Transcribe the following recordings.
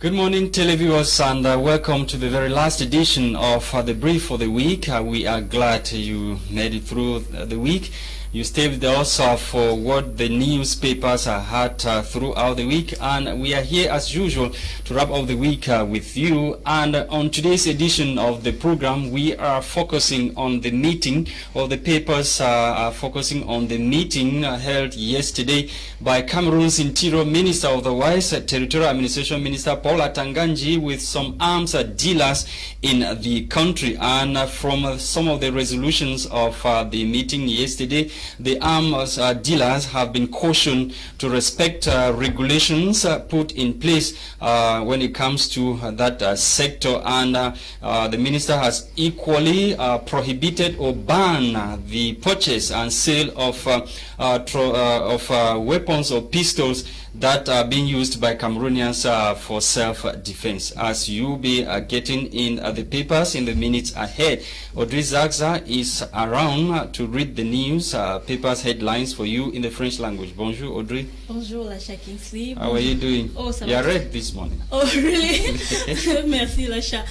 Good morning, televiewers, and welcome to the very last edition of the brief for the week. We are glad you made it through the week. You stayed with us for what the newspapers had throughout the week, and we are here as usual to wrap up the week with you. And on today's edition of the program, we are focusing on the meeting, or the papers are focusing on the meeting held yesterday by Cameroon's Interior Minister, otherwise Territorial Administration Minister Paul Atanganji, with some arms dealers in the country. And from some of the resolutions of the meeting yesterday, the arms dealers have been cautioned to respect regulations put in place when it comes to that sector, and the minister has equally prohibited or banned the purchase and sale of weapons or pistols that are being used by Cameroonians for self-defense. As you'll be getting in the papers in the minutes ahead, Audrey Zatsa is around to read the news, papers headlines for you in the French language. Bonjour, Audrey. Bonjour, Lasha Kingsley. How are you doing? Oh, ça you va. are red this morning. Oh, really? Merci, Lasha.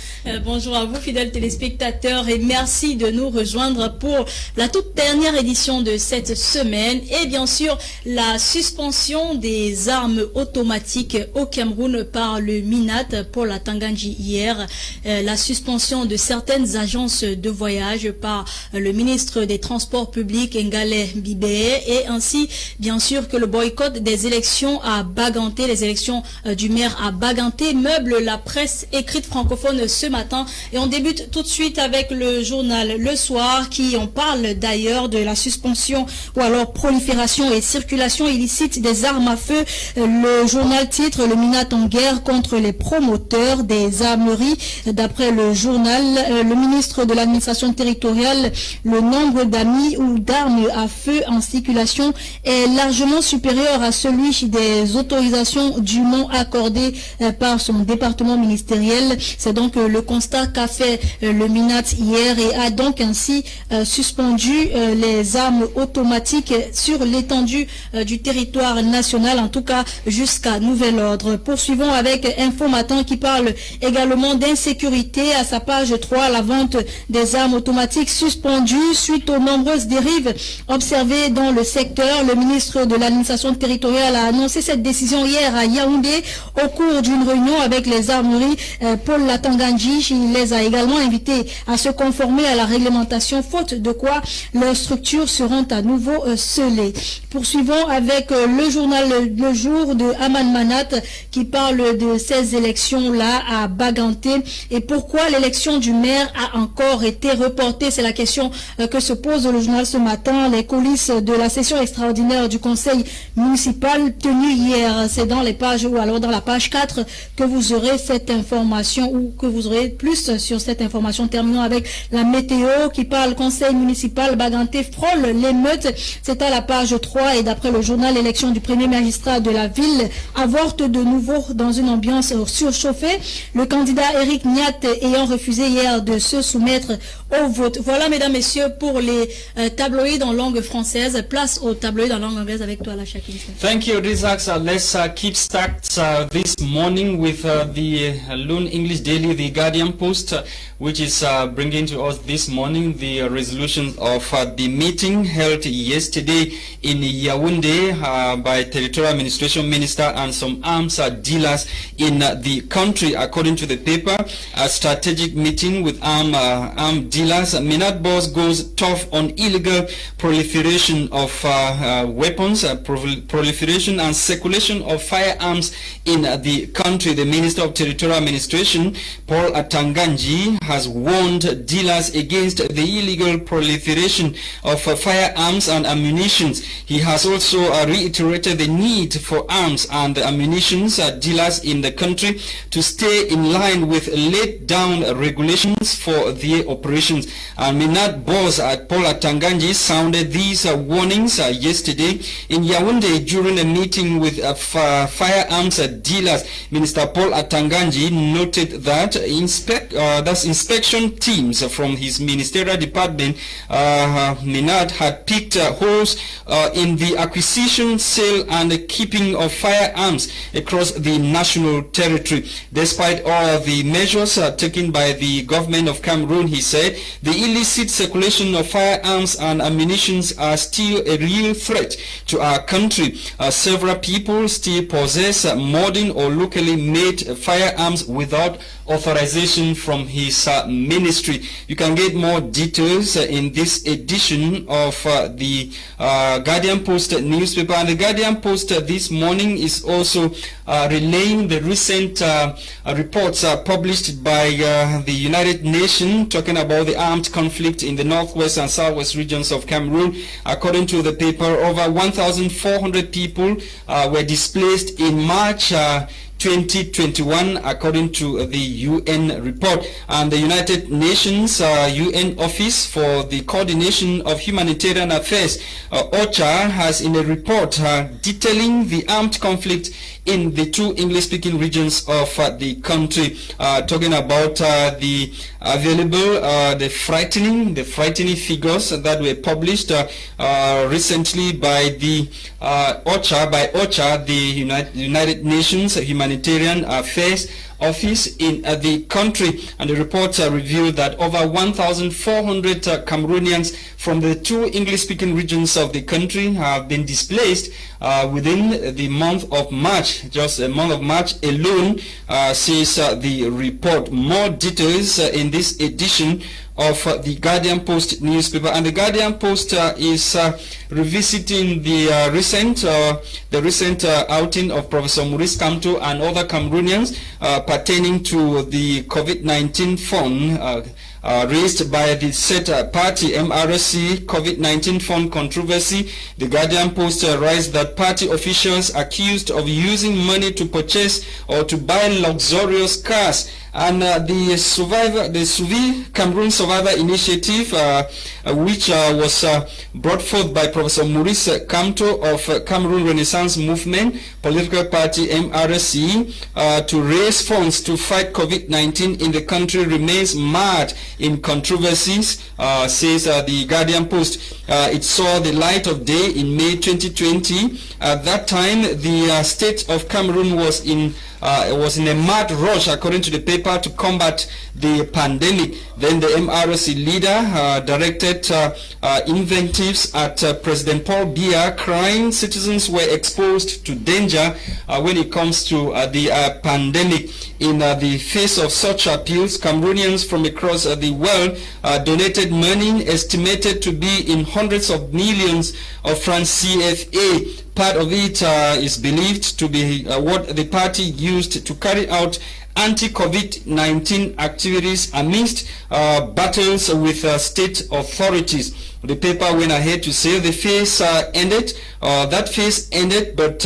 Bonjour à vous, fidèles téléspectateurs, et merci de nous rejoindre pour la toute dernière édition de cette semaine. Et bien sûr, la suspension des armes automatiques au Cameroun par le MINAT Paul Atanganji hier, la suspension de certaines agences de voyage par le ministre des Transports publics Ngale BABEY, et ainsi bien sûr que le boycott des élections à Baganté, les élections du maire à Baganté, meuble la presse écrite francophone ce matin. Et on débute tout de suite avec le journal Le Soir, qui en parle d'ailleurs de la suspension ou alors prolifération et circulation illicite des armes à feu. Le journal titre: le MINAT en guerre contre les promoteurs des armeries. D'après le journal, le ministre de l'administration territoriale, le nombre d'amis ou d'armes à feu en circulation est largement supérieur à celui des autorisations dûment accordées par son département ministériel. C'est donc le constat qu'a fait le MINAT hier, et a donc ainsi suspendu les armes automatiques sur l'étendue du territoire national, en tout cas jusqu'à nouvel ordre. Poursuivons avec Info Matin, qui parle également d'insécurité. À sa page 3, la vente des armes automatiques suspendue suite aux nombreuses dérives observées dans le secteur. Le ministre de l'administration territoriale a annoncé cette décision hier à Yaoundé au cours d'une réunion avec les armeries. Paul Atanganji, il les a également invités à se conformer à la réglementation, faute de quoi leurs structures seront à nouveau scellées. Poursuivons avec le journal Le Jour de Aman Manat, qui parle de ces élections-là à Baganté et pourquoi l'élection du maire a encore été reportée. C'est la question que se pose le journal ce matin. Les coulisses de la session extraordinaire du conseil municipal tenue hier, c'est dans les pages, ou alors dans la page 4, que vous aurez cette information, ou que vous aurez plus sur cette information. Terminons avec la météo, qui parle conseil municipal Baganté frôle l'émeute. C'est à la page 3, et d'après le journal, l'élection du premier magistrat de la ville avorte de nouveau dans une ambiance surchauffée, le candidat Eric Niat ayant refusé hier de se soumettre au vote. Voilà, mesdames, messieurs, pour les tabloïds en langue française. Place aux tabloïds en langue anglaise avec toi, Lasha Kingsley. Thank you, Zatsa. Let's keep start this morning with the Loon English Daily, the Guardian Post, which is bringing to us this morning the resolution of the meeting held yesterday in Yaoundé by Territorial Administration Minister and some arms dealers in the country. According to the paper, a strategic meeting with armed dealers. Minat boss goes tough on illegal proliferation of weapons, proliferation and circulation of firearms in the country. The Minister of Territorial Administration, Paul Atanganji, has warned dealers against the illegal proliferation of firearms and ammunition. He has also reiterated the need for arms and ammunition dealers in the country to stay in line with laid down regulations for their operation. elections. And Minat boss Paul Atanganji sounded these warnings yesterday in Yaoundé during a meeting with firearms dealers. Minister Paul Atanganji noted that inspection teams from his ministerial department, Minat, had picked holes in the acquisition, sale and keeping of firearms across the national territory. Despite all the measures taken by the government of Cameroon, he said, the illicit circulation of firearms and ammunition are still a real threat to our country. Several people still possess modern or locally made firearms without authorization from his ministry. You can get more details in this edition of the Guardian Post newspaper. And the Guardian Post this morning is also relaying the recent reports published by the United Nations talking about the armed conflict in the northwest and southwest regions of Cameroon. According to the paper, over 1,400 people were displaced in March 2021, according to the UN report. And the United Nations UN Office for the Coordination of Humanitarian Affairs, OCHA, has in a report detailing the armed conflict in the two English-speaking regions of the country, talking about the available, the frightening figures that were published recently by the OCHA, the United Nations Humanitarian Affairs Office in the country. And the reports revealed that over 1,400 Cameroonians from the two English-speaking regions of the country have been displaced within the month of March. Just a month of March alone, says the report. More details in this edition of the Guardian Post newspaper. And the Guardian Post is revisiting the recent outing of Professor Maurice Kamto and other Cameroonians pertaining to the COVID-19 fund raised by the set party MRC COVID-19 fund controversy. The Guardian Post writes that party officials accused of using money to purchase or to buy luxurious cars. And the Suvi Cameroon Survivor Initiative, which was brought forth by Professor Maurice Kamto of Cameroon Renaissance Movement political party MRC, to raise funds to fight COVID-19 in the country, remains marred in controversies, says the Guardian Post. It saw the light of day in May 2020. At that time, the state of Cameroon was in a mad rush, according to the paper, to combat the pandemic. Then the MRC leader directed invectives at President Paul Biya, crying citizens were exposed to danger when it comes to the pandemic. In the face of such appeals, Cameroonians from across the world donated money estimated to be in hundreds of millions of francs CFA. Part of it is believed to be what the party used to carry out anti-COVID-19 activities amidst battles with state authorities. The paper went ahead to say the phase ended, that phase ended, but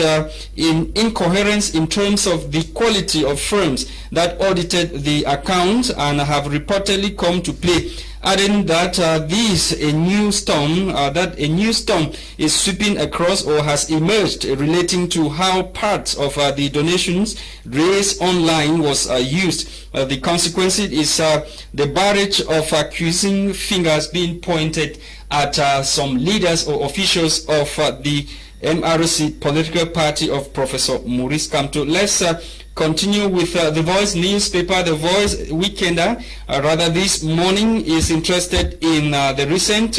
in incoherence in terms of the quality of firms that audited the account and have reportedly come to play. Adding that a new storm is sweeping across or has emerged relating to how parts of the donations raised online was used. The consequence is the barrage of accusing fingers being pointed at some leaders or officials of the MRC political party of Professor Maurice Kamto. Let's continue with The Voice newspaper. The Voice Weekender, this morning, is interested in the recent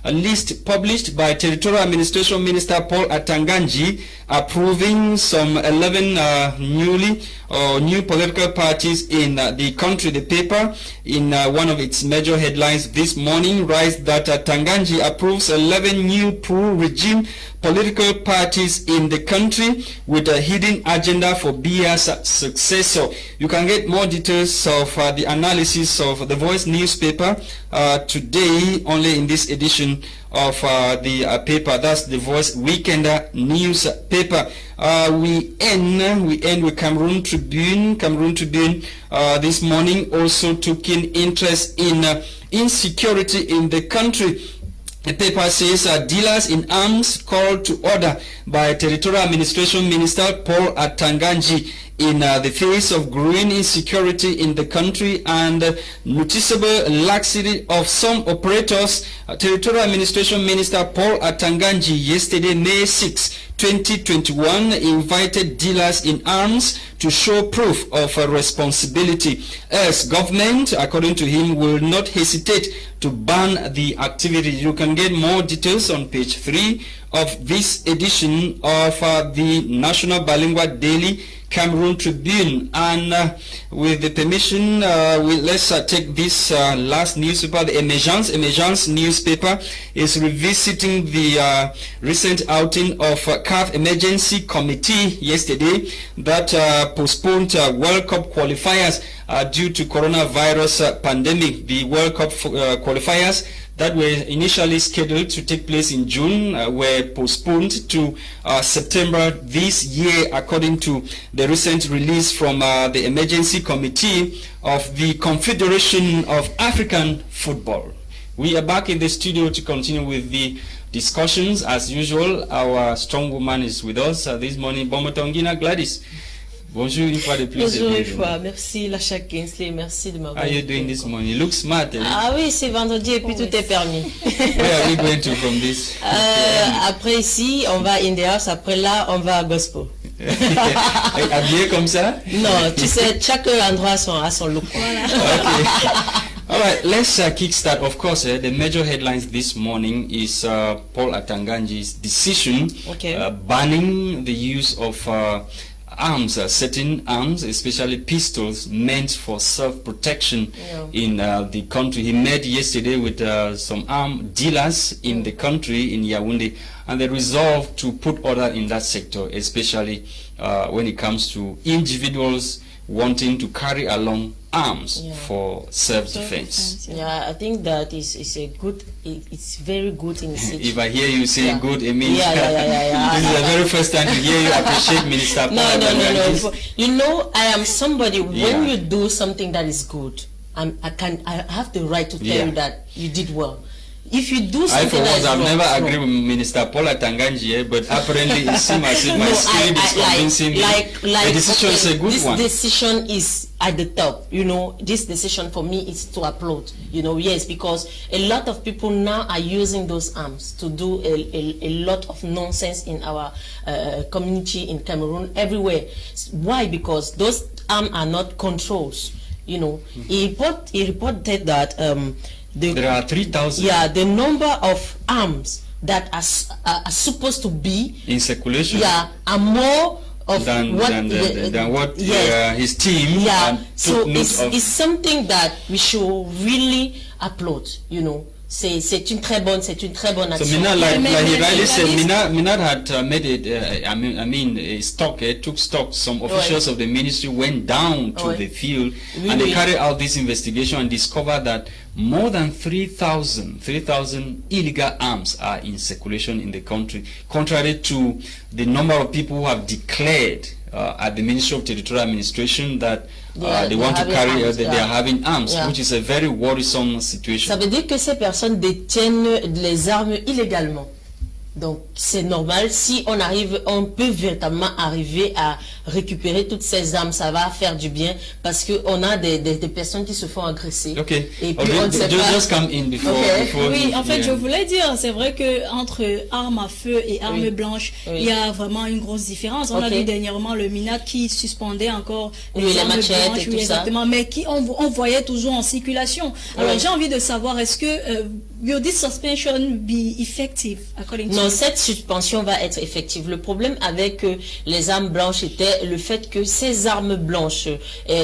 list published by Territorial Administration Minister Paul Atanganji, approving some 11 new political parties in the country. The paper, in one of its major headlines this morning, writes that Atanganji approves 11 new pro-regime political parties in the country with a hidden agenda for Biya's successor. You can get more details of the analysis of The Voice newspaper today, only in this edition of the paper. That's the Voice Weekender newspaper. We end with Cameroon Tribune. Cameroon Tribune this morning also took in interest in insecurity in the country. The paper says dealers in arms called to order by Territorial Administration Minister Paul Atanganji in the face of growing insecurity in the country and noticeable laxity of some operators. Territorial Administration Minister Paul Atanganji yesterday, May 6, 2021, invited dealers in arms to show proof of responsibility, as government, according to him, will not hesitate to ban the activity. You can get more details on page 3 of this edition of the National Bilingual Daily Cameroon Tribune. And with the permission, let's take this last newspaper, the Emergence newspaper is revisiting the recent outing of CAF Emergency Committee yesterday that postponed World Cup qualifiers due to coronavirus pandemic. The World Cup qualifiers that were initially scheduled to take place in June were postponed to September this year, according to the recent release from the Emergency Committee of the Confederation of African Football. We are back in the studio to continue with the discussions. As usual, our strong woman is with us this morning, Bomotonguina, Gwladys. Bonjour une fois de plus. Bonjour une fois, merci Lasha Kinsley, merci de m'avoir. How are you doing this morning? You look smart. Ah oui, c'est vendredi et puis tout est permis. Where are we going to from this? Après ici, on va in the house, après là, on va à gospel. Habillé comme ça? Non, tu sais, chaque endroit a son look. Voilà. Okay. All right, let's kickstart. Of course, the major headlines this morning is Paul Atanganji's decision banning the use of arms, certain arms, especially pistols meant for self-protection in the country. He met yesterday with some arm dealers in the country, in Yaoundé, and they resolved to put order in that sector, especially when it comes to individuals wanting to carry along arms for self-defense. Yeah, I think that is a good, it's very good initiative. If I hear you say good, it means yeah. this is the very first time to hear you appreciate Minister Paul. No. You know, I am somebody, when you do something that is good, I have the right to tell you that you did well. If you do something I've never agreed with Minister Paul Atanganji, but apparently it seems as if my spirit is convincing me the decision is a good one. This decision is at the top, you know. This decision for me is to applaud, you know. Yes, because a lot of people now are using those arms to do a lot of nonsense in our community in Cameroon, everywhere. Why? Because those arms are not controls, you know. He reported that there are 3,000. Yeah, the number of arms that are supposed to be in circulation. Yeah, are more of than what his team. Yeah, so it's something that we should really applaud. You know, c'est une très bonne action. So Minad, like he rightly said, Minad had made it. Took stock. Some officials of the ministry went down to the field and they carried out this investigation and discovered that more than 3,000 illegal arms are in circulation in the country, contrary to the number of people who have declared at the Ministry of Territorial Administration that they want to carry, they are having arms, which is a very worrisome situation. Ça veut dire que ces personnes détiennent les armes illégalement. Donc c'est normal, si on peut véritablement arriver à récupérer toutes ces armes, ça va faire du bien parce que on a des personnes qui se font agresser. Okay. Et puis on ne sait pas. Just come in before. Oui, en fait, je voulais dire, c'est vrai que entre armes à feu et armes blanches, il y a vraiment une grosse différence. On a vu dernièrement le Minad qui suspendait encore les armes blanches, exactement, mais qui on voyait toujours en circulation. Alors j'ai envie de savoir, est-ce que will this suspension be effective according to Non, cette suspension va être effective. Le problème avec les armes blanches était le fait que ces armes blanches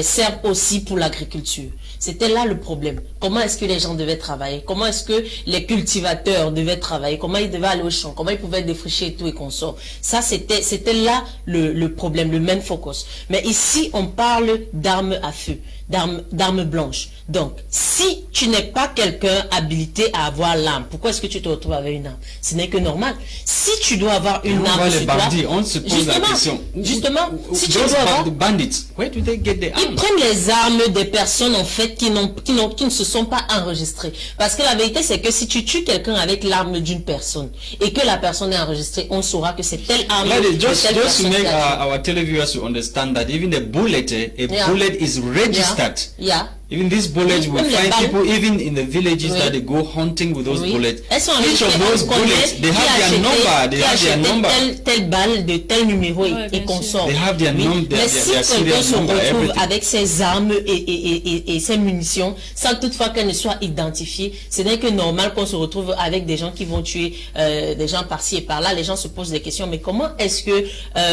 servent aussi pour l'agriculture. C'était là le problème. Comment est-ce que les gens devaient travailler? Comment est-ce que les cultivateurs devaient travailler? Comment ils devaient aller au champ? Comment ils pouvaient défricher et tout et consorts? Ça, c'était là le problème, le main focus. Mais ici, on parle d'armes à feu. d'armes blanches. Donc, si tu n'es pas quelqu'un habilité à avoir l'arme, pourquoi est-ce que tu te retrouves avec une arme? Ce n'est que normal. Si tu dois avoir une arme sur toi, on se pose la question. Justement, si tu dois avoir... bandits, where do they get the arms? Ils prennent les armes des personnes, en fait, qui ne se sont pas enregistrées. Parce que la vérité, c'est que si tu tues quelqu'un avec l'arme d'une personne, et que la personne est enregistrée, on saura que c'est telle arme. Just to make our televiewers to understand that even a bullet is registered. Yeah. Even these bullets, we find people even in the villages that they go hunting with those bullets. Each of those bullets, they have their number. They have their number. Telle balle de tel numéro et qu'on sort. They have their number. Mais si quelqu'un se retrouve avec ses armes et ses munitions, sans toutefois qu'elles ne soient identifiées, ce n'est que normal qu'on se retrouve avec des gens qui vont tuer des gens par-ci et par-là. Les gens se posent des questions, mais comment est-ce que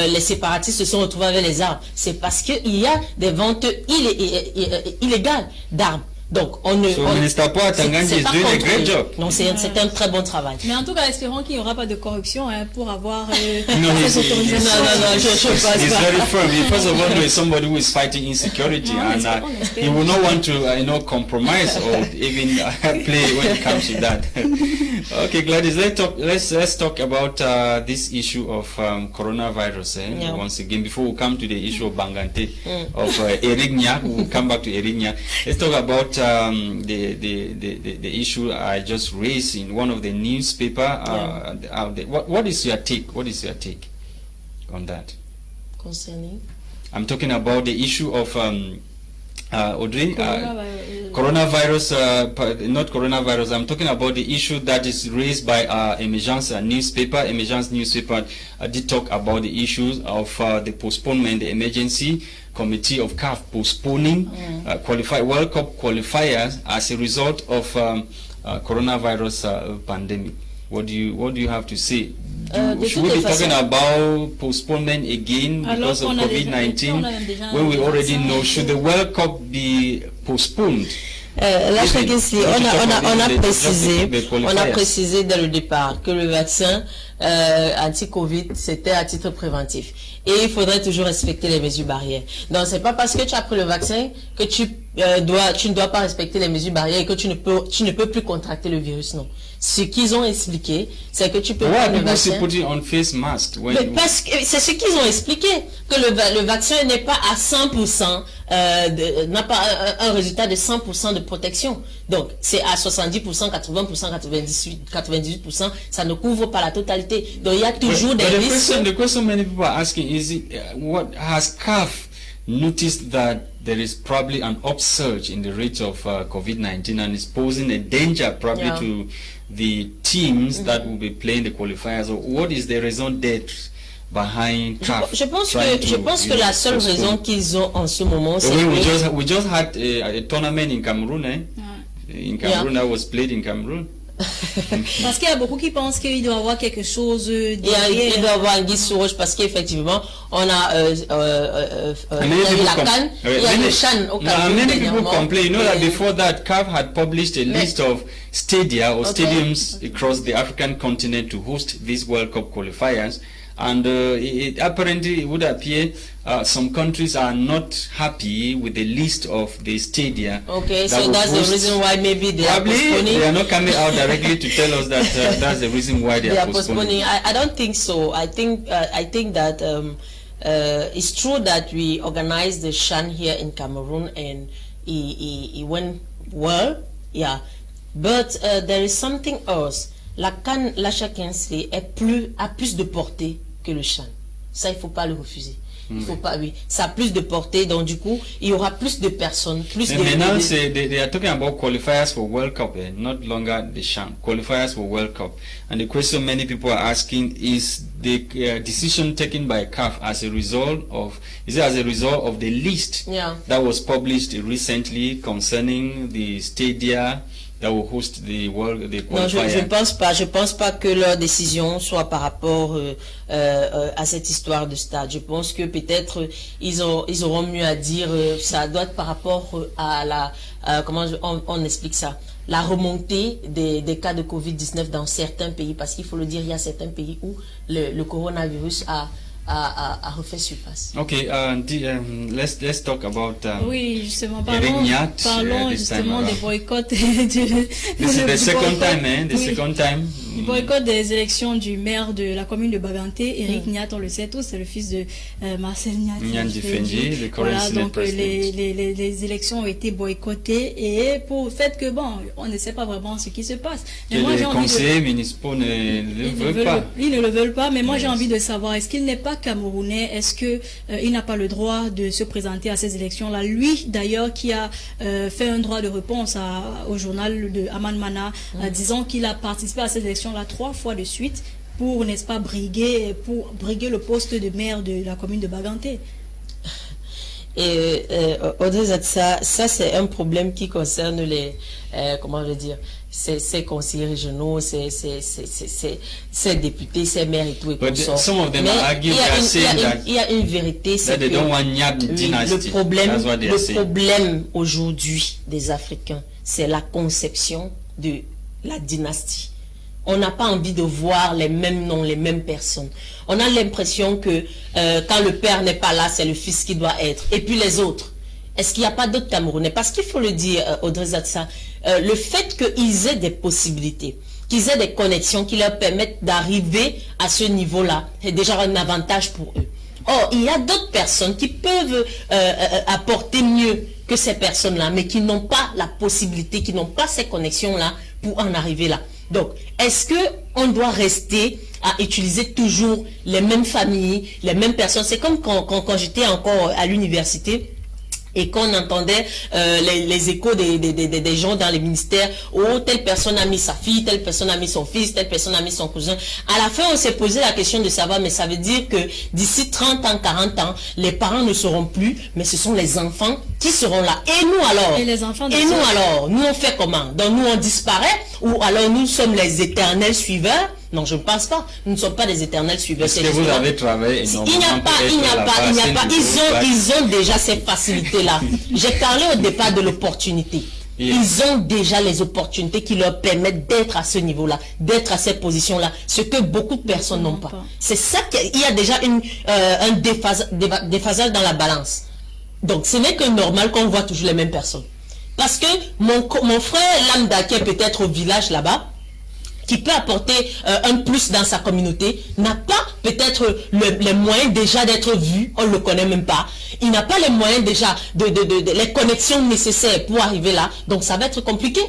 les séparatistes se sont retrouvés avec les armes? C'est parce qu'il y a des ventes illégales d'armes. Donc, on ne... So, Minister Bomotonguina is doing a great job. Non, c'est un très bon travail. Mais en tout cas, espérons qu'il n'y aura pas de corruption pour avoir No, ces autorisations. je pense he's pas. very firm. First of all, he's somebody who is fighting insecurity, and he will not want to, compromise or even play when it comes to that. Okay, Gwladys, let's talk about this issue of coronavirus. Once again, before we come to the issue of Bangante, of Erigna, we'll come back to Erigna. Let's talk about the issue I just raised in one of the newspaper. What is your take? What is your take on that? Concerning? I'm talking about the issue of Audrey, coronavirus, not coronavirus. I'm talking about the issue that is raised by Emergence newspaper. Emergence newspaper did talk about the issues of the postponement, the emergency committee of CAF postponing World Cup qualifiers as a result of coronavirus pandemic. What do you have to say? Should we be talking about postponement again because of COVID-19 when we already know? Should the World Cup be postponed? Lasha, on a précisé dès le départ que le vaccin anti-Covid, c'était à titre préventif. Et il faudrait toujours respecter les mesures barrières. Donc, c'est pas parce que tu as pris le vaccin que tu ne dois pas respecter les mesures barrières et que tu ne peux plus contracter le virus, non. Ce qu'ils ont expliqué, c'est que tu peux prendre le vaccin. On face mask parce que c'est ce qu'ils ont expliqué, que le vaccin n'est pas à 100%, n'a pas un résultat de 100% de protection. Donc, c'est à 70%, 80%, 98%, ça ne couvre pas la totalité. Donc, il y a toujours des risques. The question many people are asking is, what has CAF noticed that there is probably an upsurge in the rate of COVID-19 and is posing a danger probably to the teams that will be playing the qualifiers? Or what is the raison d'être behind CAF? Je pense que la seule raison qu'ils ont en ce moment, c'est que... We just had a tournament in Cameroon, in Cameroon, that was played in Cameroon. Parce qu'il y a beaucoup qui pensent qu'il doit y avoir quelque chose derrière. Il doit y avoir un guide sous roche parce qu'effectivement, on a la CAN, il y a le Chan au Cameroun. Many people complain. You know that before that, CAF had published a list of stadia or stadiums across the African continent to host these World Cup qualifiers. And apparently, it would appear some countries are not happy with the list of the stadia. Okay, so that's the reason why maybe they are postponing. They are not coming out directly to tell us that that's the reason why they are postponing. I don't think so. I think that it's true that we organized the Shan here in Cameroon and it went well, yeah. But there is something else. La CAN, Lasha Kinsley a plus de portée que le Chan. Ça, il ne faut pas le refuser. Il faut pas, ça a plus de portée, donc du coup, il y aura plus de personnes, plus de... Maintenant, they are talking about qualifiers for World Cup, not longer the Chan. Qualifiers for World Cup. And the question many people are asking is the decision taken by CAF as a result of, the list that was published recently concerning the stadia that will host the qualifier. Non, je pense pas que leur décision soit par rapport à cette histoire de stade. Je pense que peut-être ils auront mieux à dire. Ça doit être par rapport à la comment on explique ça, la remontée des cas de Covid-19 dans certains pays, parce qu'il faut le dire, il y a certains pays où le coronavirus a a refait surface. Okay, let's talk about oui, justement, parlons justement des boycotts. This is the second time, the second time. Le boycott des élections du maire de la commune de Baganté, Eric Niat, on le sait tous, c'est le fils de Marcel Niat. Voilà, donc les élections ont été boycottées et pour le fait que bon, on ne sait pas vraiment ce qui se passe. Mais moi, les conseillers municipaux ne le veulent pas. Ils ne le veulent pas, mais moi j'ai envie de savoir, est-ce qu'il n'est pas camerounais, est-ce que il n'a pas le droit de se présenter à ces élections-là? Lui, d'ailleurs, qui a fait un droit de réponse au journal de Aman Mana, disant qu'il a participé à ces élections-là 3 fois de suite pour, n'est-ce pas, briguer le poste de maire de la commune de Baganté. Et Audrey, ça c'est un problème qui concerne les, comment je veux dire, ces conseillers régionaux, ces députés, ces maires et tout. Et il y a une vérité, c'est que le problème aujourd'hui des Africains, c'est la conception de la dynastie. On n'a pas envie de voir les mêmes noms, les mêmes personnes. On a l'impression que quand le père n'est pas là, c'est le fils qui doit être. Et puis les autres. Est-ce qu'il n'y a pas d'autres Camerounais? Parce qu'il faut le dire, Audrey Zatsa, le fait qu'ils aient des possibilités, qu'ils aient des connexions qui leur permettent d'arriver à ce niveau-là, c'est déjà un avantage pour eux. Or, il y a d'autres personnes qui peuvent apporter mieux que ces personnes-là, mais qui n'ont pas la possibilité, qui n'ont pas ces connexions-là pour en arriver là. Donc, est-ce qu'on doit rester à utiliser toujours les mêmes familles, les mêmes personnes? C'est comme quand j'étais encore à l'université et qu'on entendait les échos des gens dans les ministères. Oh, telle personne a mis sa fille, telle personne a mis son fils, telle personne a mis son cousin. À la fin, on s'est posé la question de savoir, mais ça veut dire que d'ici 30 ans, 40 ans, les parents ne seront plus, mais ce sont les enfants qui seront là. Et nous alors? Et les enfants et nous alors? Nous on fait comment? Donc nous on disparaît? Ou alors nous sommes les éternels suiveurs? Non, je ne pense pas. Nous ne sommes pas des éternels suiveurs. Est-ce que vous avez travaillé? Il n'y a pas. Ils ont déjà ces facilités-là. J'ai parlé au départ de l'opportunité. Ils ont déjà les opportunités qui leur permettent d'être à ce niveau-là, d'être à cette position-là, ce que beaucoup de personnes n'ont pas. C'est ça qu'il y a déjà un déphasage dans la balance. Donc, ce n'est que normal qu'on voit toujours les mêmes personnes. Parce que mon frère lambda qui est peut-être au village là-bas, qui peut apporter un plus dans sa communauté, n'a pas peut-être les moyens déjà d'être vu, on ne le connaît même pas. Il n'a pas les moyens déjà, les connexions nécessaires pour arriver là, donc ça va être compliqué.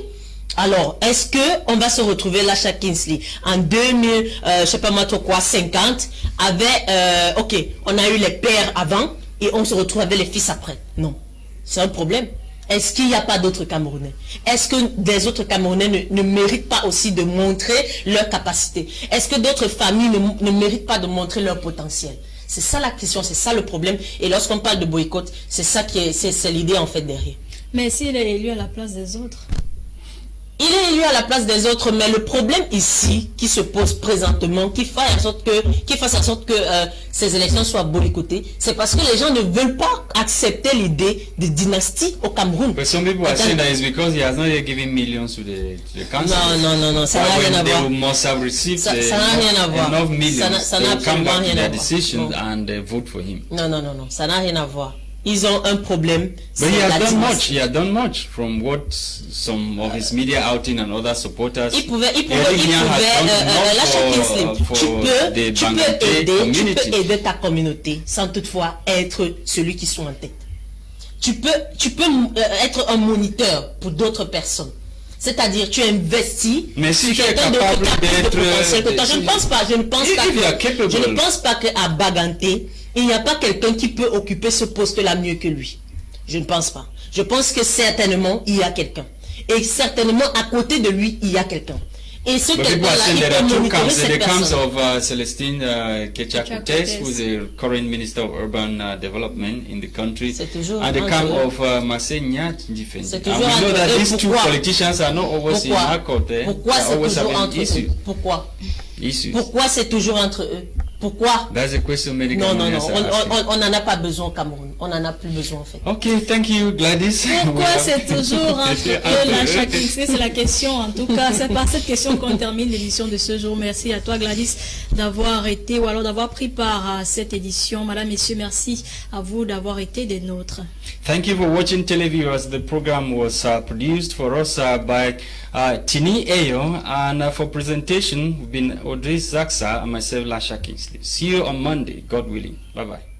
Alors, est-ce qu'on va se retrouver Lasha Kinsley en 2000, je sais pas moi trop quoi, 50, avec, ok, on a eu les pères avant, et on se retrouve avec les fils après? Non, c'est un problème. Est-ce qu'il n'y a pas d'autres Camerounais? Est-ce que des autres Camerounais ne méritent pas aussi de montrer leur capacité? Est-ce que d'autres familles ne méritent pas de montrer leur potentiel? C'est ça la question, c'est ça le problème. Et lorsqu'on parle de boycott, c'est ça qui est, c'est l'idée en fait derrière. Mais s'il est élu à la place des autres? Il est élu à la place des autres, mais le problème ici qui se pose présentement, qui fasse en sorte que ces élections soient boycottées, c'est parce que les gens ne veulent pas accepter l'idée de dynastie au Cameroun. But some people are saying that it's because he has not yet given millions to the council. Non, ça n'a rien à voir. They must have received ça n'a rien à voir. Enough millions. Ça n'a absolument rien à voir. Decision and vote for him. Non, ça n'a rien à voir. Ils ont un problème. But he has done much from what some of his media outing and other supporters. Il pouvait Lasha Kinsley. Tu peux aider ta communauté sans toutefois être celui qui soit en tête. Tu peux être un moniteur pour d'autres personnes. C'est-à-dire, tu investis. Mais si tu es capable d'être... Je ne pense pas qu'à Baganté, il n'y a pas quelqu'un qui peut occuper ce poste-là mieux que lui. Je ne pense pas. Je pense que certainement, il y a quelqu'un. Et certainement, à côté de lui, il y a quelqu'un. Et ce quelqu'un-là, il peut monitorer cette personne. The camps of Celestine Kechakutes, who is the current Minister of Urban Development in the country, and the camp of Marcel Niat Defense. And we know that these two politicians are not always in accord. Pourquoi c'est toujours entre eux? Pourquoi c'est toujours entre eux? Pourquoi? That's a question many Non, Cameroonians are asking. on n'en a pas besoin au Cameroun. On n'en a plus besoin en fait. Okay, thank you, Gwladys. Pourquoi c'est toujours entre eux, Lasha Kingsley? C'est la question. En tout cas, c'est par cette question qu'on termine l'édition de ce jour. Merci à toi, Gwladys, d'avoir été ou alors d'avoir pris part à cette édition. Madame, messieurs, merci à vous d'avoir été des nôtres. Thank you for watching televiewers. The program was produced for us by Tini, Eyoh, and for presentation, we've been Audrey, Zatsa, and myself, Lasha Kingsley. See you on Monday, God willing. Bye-bye.